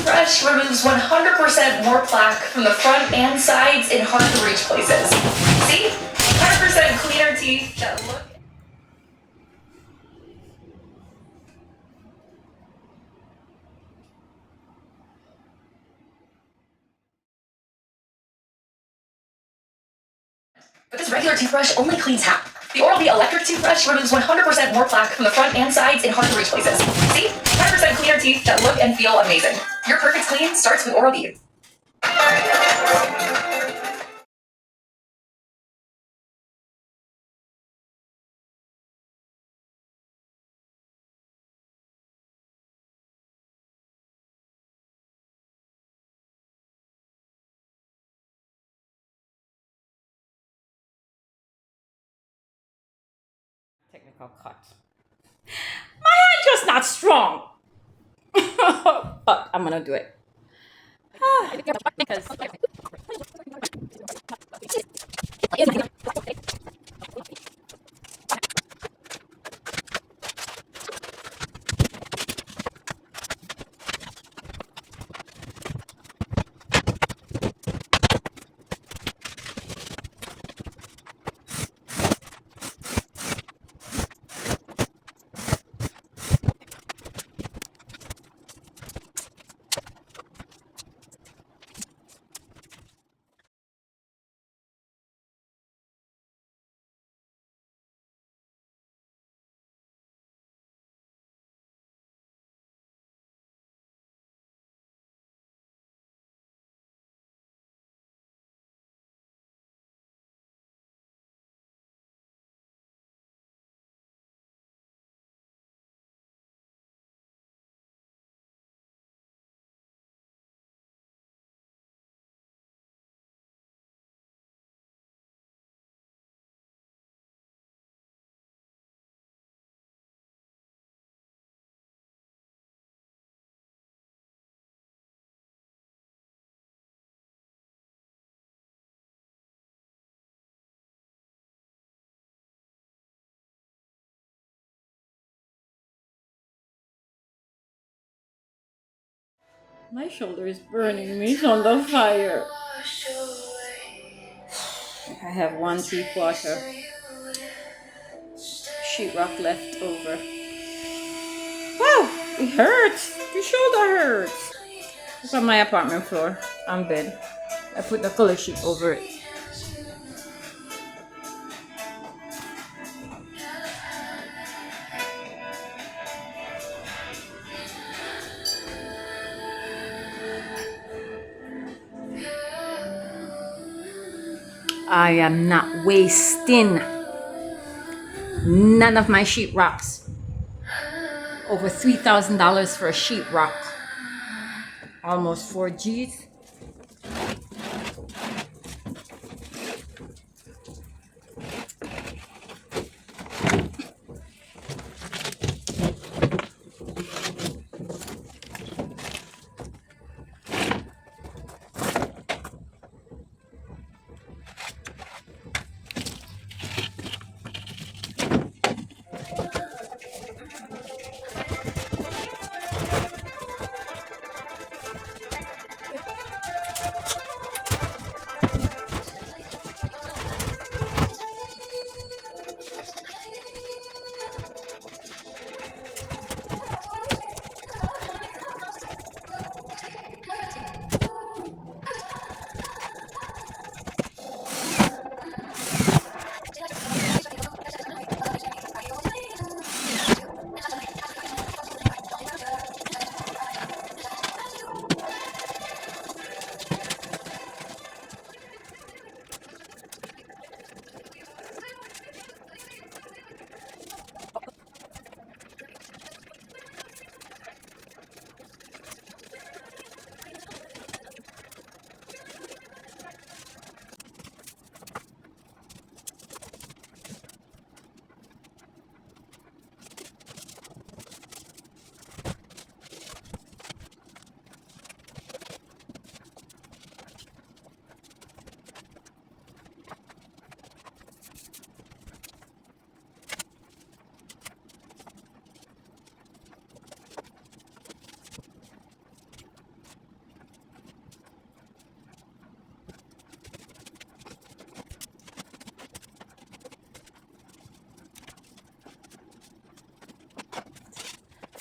toothbrush removes 100% more plaque from the front and sides in hard-to-reach places. See? 100% cleaner teeth that look... But this regular toothbrush only cleans half. The Oral-B electric toothbrush removes 100% more plaque from the front and sides in hard-to-reach places. See? 100% cleaner teeth that look and feel amazing. Your perfect clean starts with Oral-B. Technical cut. My hand just not strong. But I'm gonna do it. Because my shoulder is burning me. It's on the fire. I have one teeth washer. Sheetrock left over. Wow, it hurts. The shoulder hurts. It's on my apartment floor on bed. I put the color sheet over it. I am not wasting none of my sheetrocks. Over $3,000 for a sheetrock. Almost 4 G's.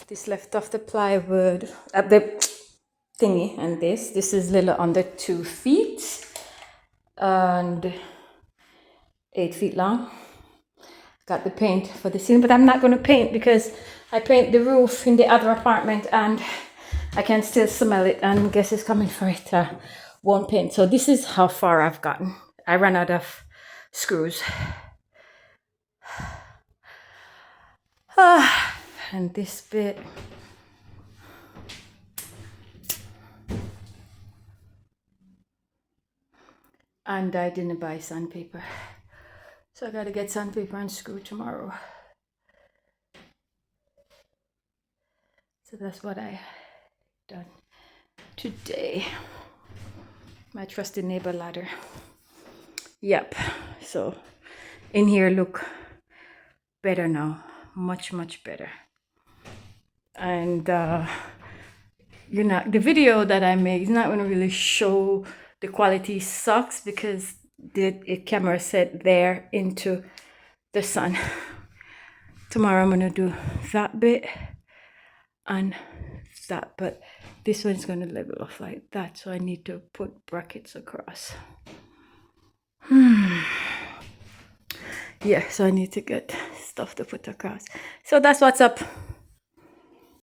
this left off the plywood, the thingy, and this is little under 2 feet and 8 feet long. Got the paint for the ceiling, but I'm not going to paint because I paint the roof in the other apartment and I can still smell it, and guess it's coming for it. Won't paint. So this is how far I've gotten. I ran out of screws. And this bit. And I didn't buy sandpaper. So I gotta get sandpaper and screw tomorrow. So that's what I done today. My trusted neighbor ladder. Yep. So in here look better now. Much better. And you know, the video that I make is not going to really show the quality sucks because the camera set there into the sun. Tomorrow I'm going to do that bit and that, but this one's going to level off like that, so I need to put brackets across. Yeah, so I need to get stuff to put across. So that's what's up.